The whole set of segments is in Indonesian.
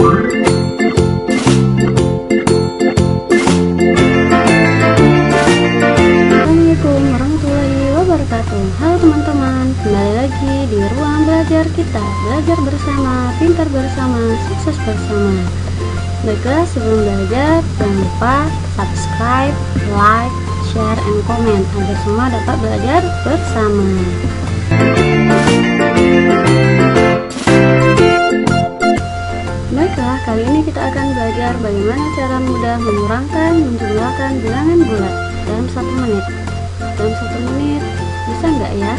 Assalamualaikum warahmatullahi wabarakatuh. Halo teman-teman, kembali lagi di ruang belajar kita. Belajar bersama, pintar bersama, sukses bersama. Baiklah, sebelum belajar jangan lupa subscribe, like, share, and comment agar semua dapat belajar bersama. Baiklah, kali ini kita akan belajar bagaimana cara mudah mengurangkan, menjumlahkan bilangan bulat dalam 1 menit. Dalam 1 menit bisa nggak ya?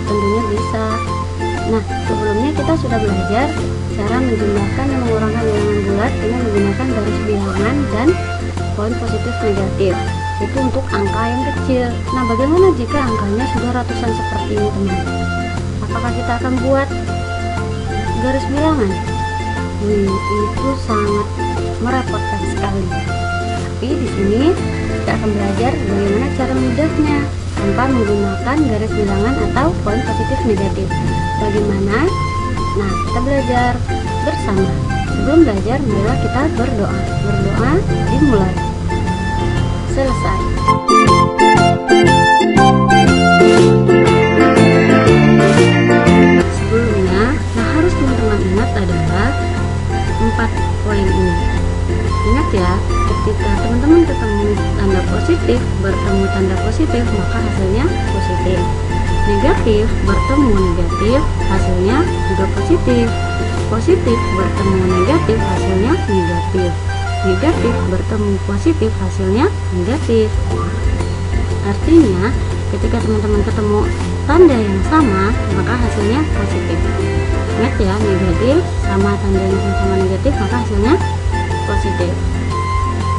Tentunya bisa. Nah, sebelumnya kita sudah belajar cara menjumlahkan dan mengurangkan bilangan bulat dengan menggunakan garis bilangan dan poin positif negatif. Itu untuk angka yang kecil. Nah, bagaimana jika angkanya sudah ratusan seperti ini, teman? Apakah kita akan buat garis bilangan? Itu sangat merepotkan sekali. Tapi di sini kita akan belajar bagaimana cara mudahnya tanpa menggunakan garis bilangan atau poin positif negatif. Bagaimana? Nah, kita belajar bersama. Sebelum belajar, marilah kita berdoa. Berdoa dimulai. Selesai. Sebelumnya, yang harus teman-teman ingat adalah 4 poin ini. Ingat ya, ketika teman-teman ketemu tanda positif bertemu tanda positif, maka hasilnya positif. Negatif bertemu negatif, hasilnya juga positif. Positif bertemu negatif, hasilnya negatif. Negatif bertemu positif, hasilnya negatif. Artinya, ketika teman-teman ketemu tanda yang sama, maka hasilnya positif. Ingat ya, negatif sama tanda yang sama negatif, maka hasilnya positif.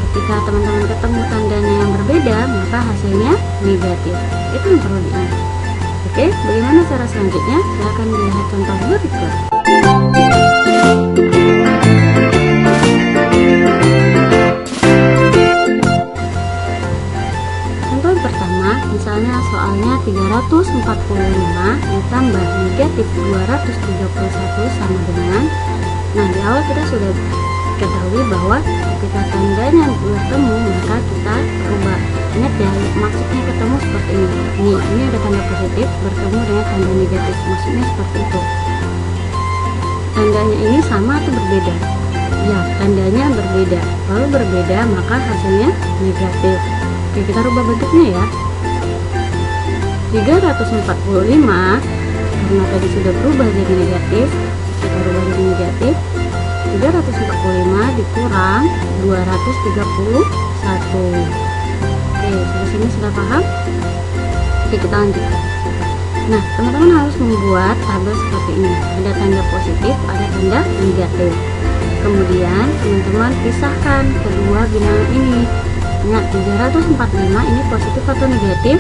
Ketika teman-teman ketemu tandanya yang berbeda, maka hasilnya negatif. Itu yang perlu diingat. Oke, bagaimana cara selanjutnya? Silahkan dilihat contoh berikut. Contoh pertama, misalnya soalnya 345 ditambah negatif 231 sama dengan. Nah, di awal kita sudah ketahui bahwa ketika tandanya bertemu maka kita rubah. Ingat ya, maksudnya ketemu seperti ini. Ini ada tanda positif bertemu dengan tanda negatif, maksudnya seperti itu. Tandanya ini sama atau berbeda? Ya, tandanya berbeda. Kalau berbeda maka hasilnya negatif. Oke, kita rubah bentuknya ya. 345 karena tadi sudah berubah jadi negatif, kita rubah jadi negatif. 345 dikurang 231. Oke, sampai sini sudah paham? Oke, kita lanjutkan. Nah, teman-teman harus membuat tabel seperti ini. Ada tanda positif, ada tanda negatif. Kemudian teman-teman pisahkan kedua bilangan ini. Ingat, 345 ini positif atau negatif?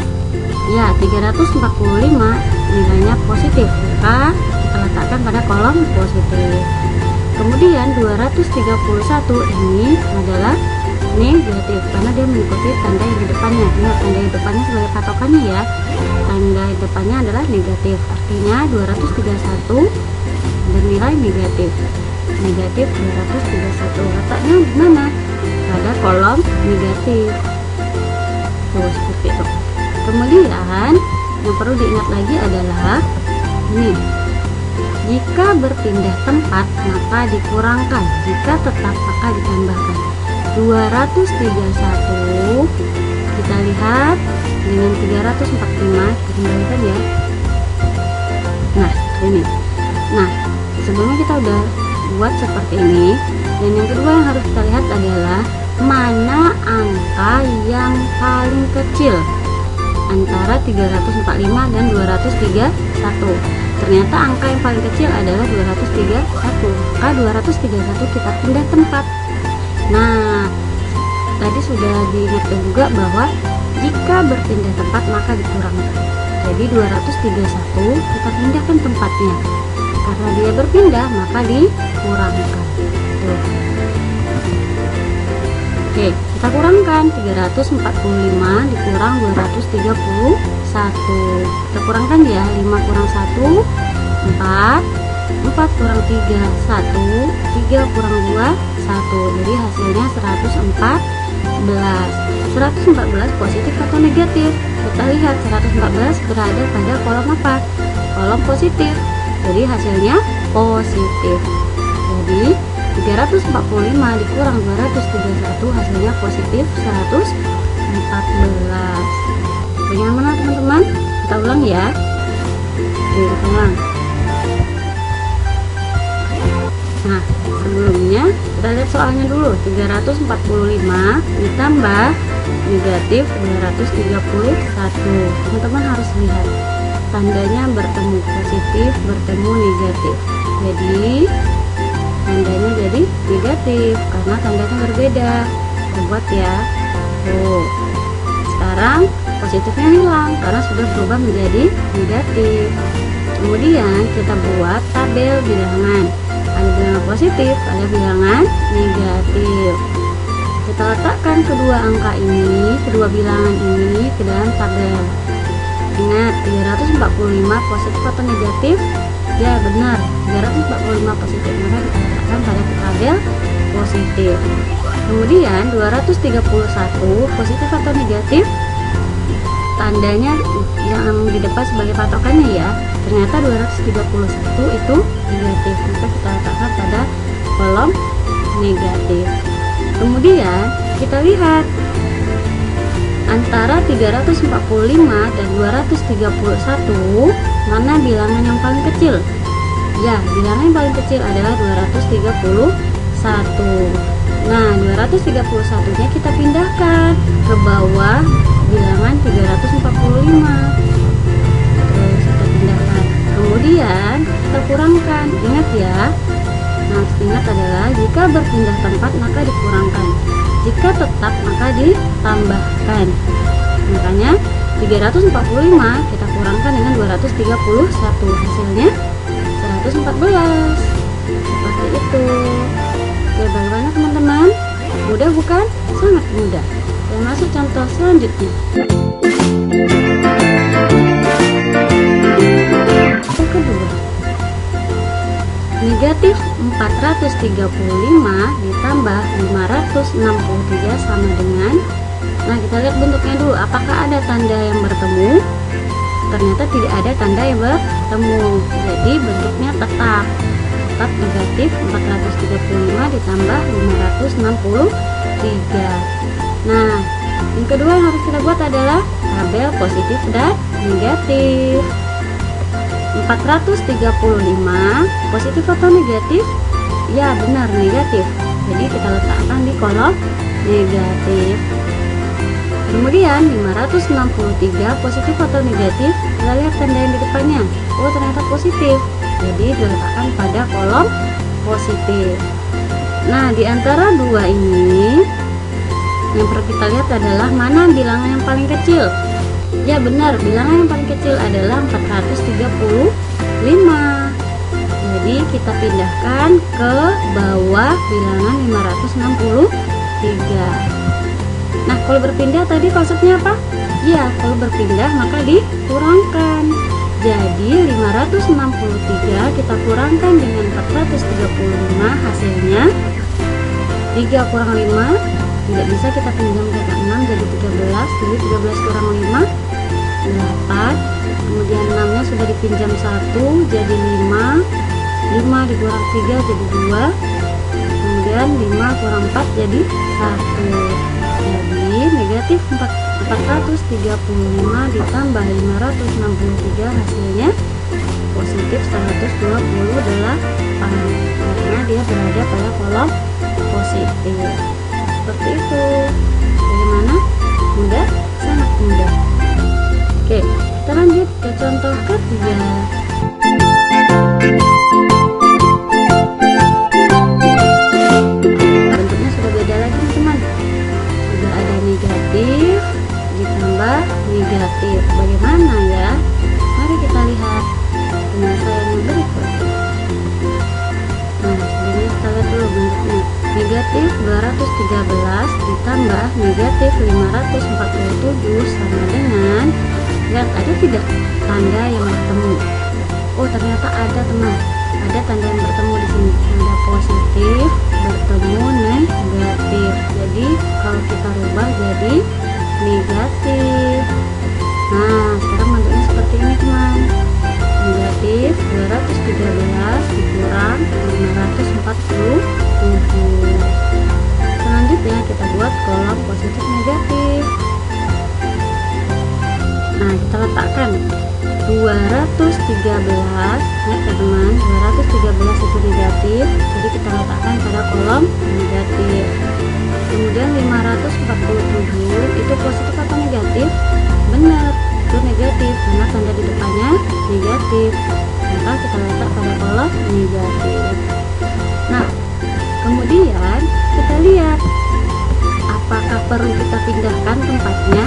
Ya, 345 nilainya positif, maka kita letakkan pada kolom positif. Kemudian 231 ini adalah negatif karena dia mengikuti tanda yang di depannya. Ingat, tanda di depannya sebagai patokannya ya. Tanda di depannya adalah negatif, artinya 231 bernilai negatif. Negatif 231, letaknya di mana? Pada kolom negatif. Tuh, seperti itu. Kemudian yang perlu diingat lagi adalah ini. Jika berpindah tempat maka dikurangkan, jika tetap maka ditambahkan. 231 kita lihat dengan 345 dikembalikan ya. Nah, ini. Nah, sebelumnya kita udah buat seperti ini. Dan yang kedua yang harus kita lihat adalah mana angka yang paling kecil antara 345 dan 231. Ternyata angka yang paling kecil adalah 231. Maka 231 kita pindah tempat. Nah, tadi sudah diingatkan juga bahwa jika berpindah tempat maka dikurangkan. Jadi 231 kita pindahkan tempatnya. Karena dia berpindah maka dikurangkan. Tuh. Oke, kita kurangkan 345 dikurang 231. Kita kurangkan ya, 5 kurang 1 4, 4 kurang 3 1, 3 3 kurang 2, 1. Jadi hasilnya 114 positif atau negatif? Kita lihat 114 berada pada kolom apa? Kolom positif. Jadi hasilnya positif. Jadi 345 dikurang 231 hasilnya positif 114. Bagaimana teman-teman? Kita ulang ya. Oke, kita ulang. Nah, sebelumnya kita lihat soalnya dulu. 345 ditambah negatif 231. Teman-teman harus lihat tandanya bertemu positif, bertemu negatif. Jadi tandanya jadi negatif karena tandanya berbeda. Buat ya. Tuh. Sekarang positifnya hilang karena sudah berubah menjadi negatif. Kemudian kita buat tabel bilangan. Ada bilangan positif, ada bilangan negatif. Kita letakkan kedua angka ini, kedua bilangan ini ke dalam tabel. Ingat, 345 positif atau negatif? Ya benar, 345 positif. Maka kita letakkan pada tabel positif. Kemudian 231 positif atau negatif? Tandanya yang di depan sebagai patokannya ya. Ternyata 231 itu negatif. Maka kita letakkan pada kolom negatif. Kemudian kita lihat antara 345 dan 231 mana bilangan yang paling kecil? Ya, bilangan yang paling kecil adalah 231. Nah, 231 nya kita pindahkan ke bawah bilangan 345. Terus kita pindahkan. Kemudian kita kurangkan. Ingat ya. Nah, ingat adalah jika berpindah tempat maka dikurangkan. Jika tetap maka ditambahkan. Makanya 345 kita kurangkan dengan 231. Hasilnya 114. Seperti itu. Oke, bagaimana teman-teman? Mudah bukan? Sangat mudah. Kita masuk contoh selanjutnya. Yang kedua, negatif 435 ditambah 563 sama dengan. Nah, kita lihat bentuknya dulu. Apakah ada tanda yang bertemu? Ternyata tidak ada tanda yang bertemu. Jadi bentuknya tetap negatif 435 ditambah 563. Nah, yang kedua yang harus kita buat adalah tabel positif dan negatif. 435 positif atau negatif? Ya benar, negatif. Jadi kita letakkan di kolom negatif. Kemudian 563 positif atau negatif? Kita lihat tanda yang di depannya. Oh, ternyata positif. Jadi diletakkan pada kolom positif. Nah, di antara dua ini yang perlu kita lihat adalah mana bilangan yang paling kecil. Ya benar, bilangan yang paling kecil adalah 435. Jadi kita pindahkan ke bawah bilangan 563. Nah, kalau berpindah tadi maksudnya apa? Ya, kalau berpindah maka dikurangkan. Jadi 563 kita kurangkan dengan 435, hasilnya 3 kurang 5 tidak bisa kita pinjam ke 6 jadi 13. Jadi 13 kurang 5 8. Kemudian 6 nya sudah dipinjam 1 jadi 5. 5 dikurang 3 jadi 2. Kemudian 5 kurang 4 jadi 1. Jadi negatif 435 ditambah 563 hasilnya positif 128 karena dia berada pada kolom positif. Seperti itu. Bagaimana? Mudah? Sangat mudah. Oke, kita lanjut ke contoh ketiga. Bentuknya sudah beda lagi teman-teman. Sudah ada negatif ditambah negatif. Bagaimana ya? Mari kita lihat penyelesaian yang berikut. Nah, sebelumnya kita lihat dulu bentuknya. Negatif 213 ditambah negatif 547 sama dengan, lihat ada tidak tanda yang bertemu? Oh, ternyata ada teman. Ada tanda yang bertemu di sini. Tanda positif Ingat ya teman, 213 itu negatif, jadi kita letakkan pada kolom negatif. Kemudian 547 itu positif atau negatif? Benar, itu negatif karena tanda di depannya negatif, maka kita letak pada kolom negatif. Nah, kemudian kita lihat apakah perlu kita pindahkan tempatnya.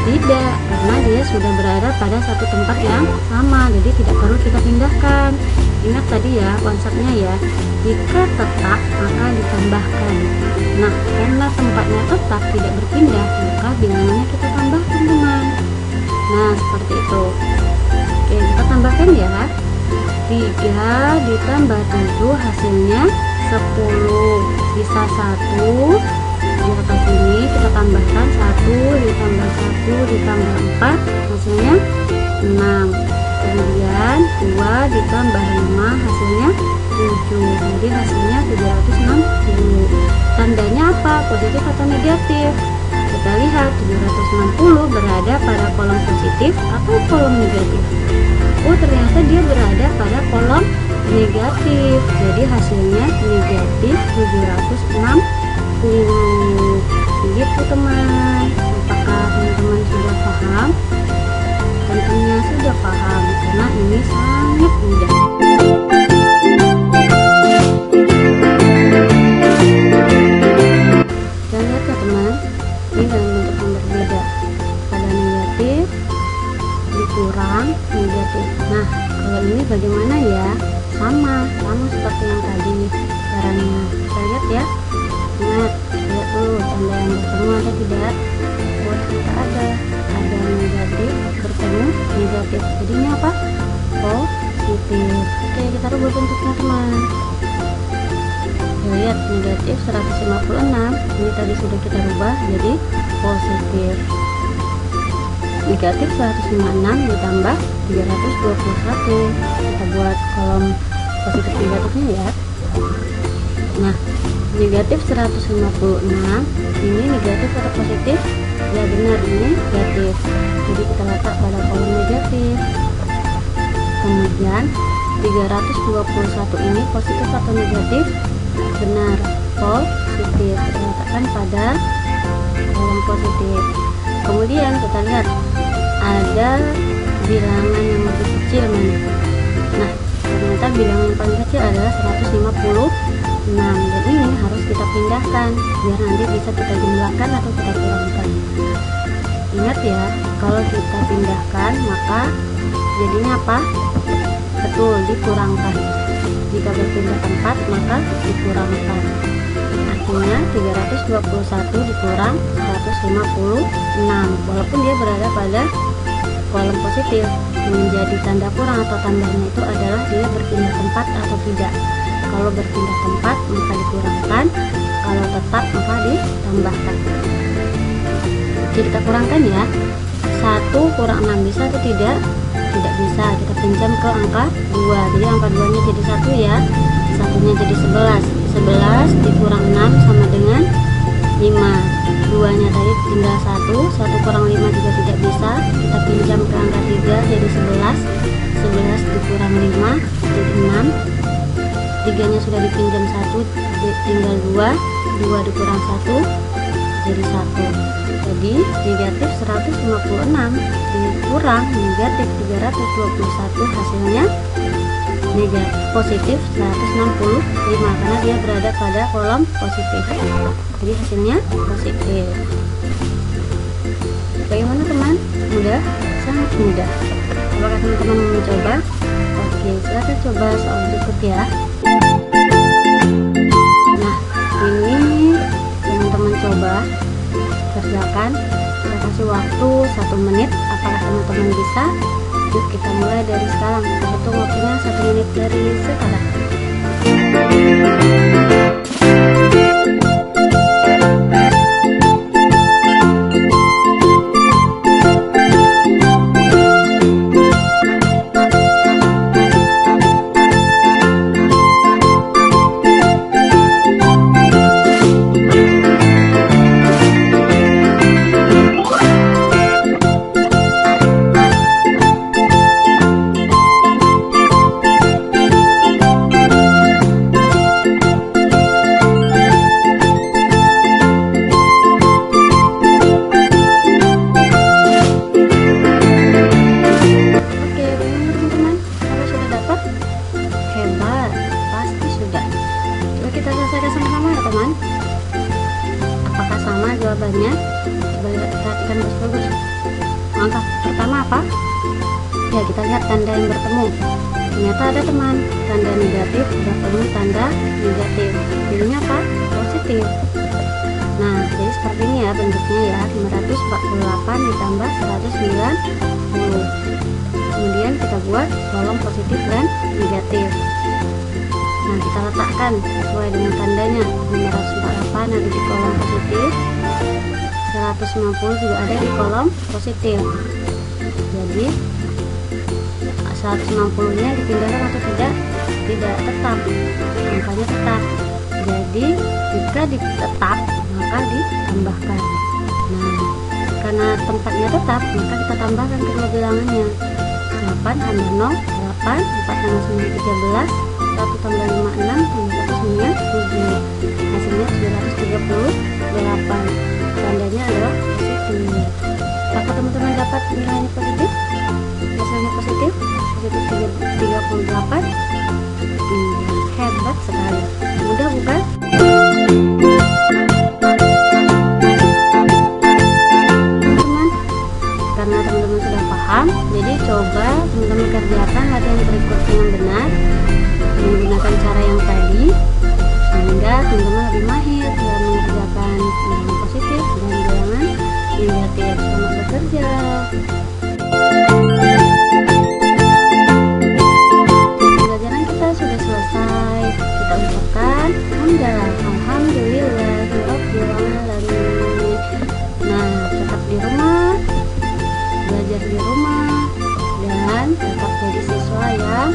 Tidak, karena dia sudah berada pada satu tempat yang sama, jadi tidak perlu kita pindahkan. Ingat tadi ya konsepnya ya, jika tetap maka ditambahkan. Nah, karena tempatnya tetap tidak berpindah, maka bilangannya kita tambahkan teman. Nah, seperti itu. Oke, kita tambahkan ya. 3 ditambah 7 hasilnya 10, sisa 1. Di atas ini kita tambahkan 1 ditambah 1 ditambah 4 hasilnya 6. Kemudian 2 ditambah 5 hasilnya 7, jadi hasilnya 760. Tandanya apa? Positif atau negatif? Kita lihat 760 berada pada kolom positif atau kolom negatif. Oh, ternyata dia berada pada kolom negatif, jadi hasilnya negatif 760. Begitu teman. Apakah teman-teman sudah paham? Tentunya sudah paham karena ini sangat mudah. Kita lihat ya teman, ini dalam bentuk yang berbeda. Pada negatif dikurang negatif. Nah, kalau ini bagaimana ya? Sama seperti yang tadi caranya. Kita lihat ya. Ingat, lihat dulu tanda yang bertemu ada tidak? Oh, ternyata ada negatif bertemu negatif, jadinya apa? Positif. Oke, kita rubah bentuknya teman. Lihat, negatif 156 ini tadi sudah kita rubah jadi positif. Negatif 156 ditambah 321, kita buat kolom positif negatifnya ya. Nah, negatif 156 ini negatif atau positif? Ya benar, ini negatif, jadi kita letak pada kolom negatif. Kemudian 321 ini positif atau negatif? Benar, positif, kita letakkan pada kolom positif. Kemudian kita lihat ada bilangan yang lebih kecil mana? Nah, ternyata bilangan yang paling kecil adalah 156, dan ini harus kita pindahkan biar nanti bisa kita jumlahkan atau kita kurangkan. Ingat ya, kalau kita pindahkan maka jadinya apa? Betul, dikurangkan. Jika berpindah tempat maka dikurangkan. Artinya 321 dikurang 156, walaupun dia berada pada kolom positif, menjadi tanda kurang atau tambahnya itu adalah dia berpindah tempat atau tidak. Kalau berpindah tempat maka dikurangkan, kalau tetap maka ditambahkan. Jadi kita kurangkan ya. 1 kurang 6 bisa atau tidak? Tidak bisa. Kita pinjam ke angka 2, jadi angka 2 nya jadi 1 ya, satunya jadi 11. 11 dikurang 6 sama dengan 5. 2 nya tadi tinggal 1 kurang 5 juga tidak bisa. Kita pinjam ke angka 3 jadi 11. 11 dikurang 5 jadi 6. 3 nya sudah dipinjam 1, tinggal 2. 2 dikurang 1 jadi 1. Jadi negatif 156 dikurang negatif 321 hasilnya negatif positif 165, karena dia berada pada kolom positif, jadi hasilnya positif. Bagaimana teman? Mudah? Sangat mudah. Apakah teman-teman mau mencoba? Oke, silahkan coba soal berikut ya. Nah, ini teman-teman coba kerjakan. Kita kasih waktu 1 menit. Apakah teman-teman bisa? Yuk kita mulai dari sekarang. Kita hitung waktunya 1 menit dari sekarang. teman-teman? Apakah sama jawabannya? Coba perhatikan bagus-bagus. Langkah pertama apa? Ya, kita lihat tanda yang bertemu. Ternyata ada teman, tanda negatif bertemu tanda negatif. Pilihnya apa? Positif. Nah, jadi seperti ini ya bentuknya ya, 548 ditambah 190. Kemudian kita buat kolom positif dan negatif. Nah, kita letakkan sesuai dengan tandanya. 548 ada di kolom positif, 190 juga ada di kolom positif. Jadi 160 nya dipindahkan atau tidak? Tidak, tetap, angkanya tetap. Jadi jika tetap maka ditambahkan. Nah, karena tempatnya tetap maka kita tambahkan kedua bilangannya. 8 tambah 0 8, 4 tambah 9 13, 1 tambah 5 6, tambah 1 9 7. Hasilnya 938. Tandanya adalah positif. Apakah teman-teman dapat nilainya positif? Hasilnya positif 38. Hebat sekali. Mudah bukan? Teman-teman, karena teman-teman sudah paham, jadi coba teman-teman kerjakan latihan berikutnya yang benar menggunakan cara yang tadi, sehingga teman-teman lebih mahir dalam mengerjakan bilangan positif dan bilangan negatif. Selamat bekerja. Pembelajaran kita sudah selesai. Kita ucapkan alhamdulillahirobbilalamin. Nah, tetap di rumah, belajar di rumah, dan tetap jadi siswa yang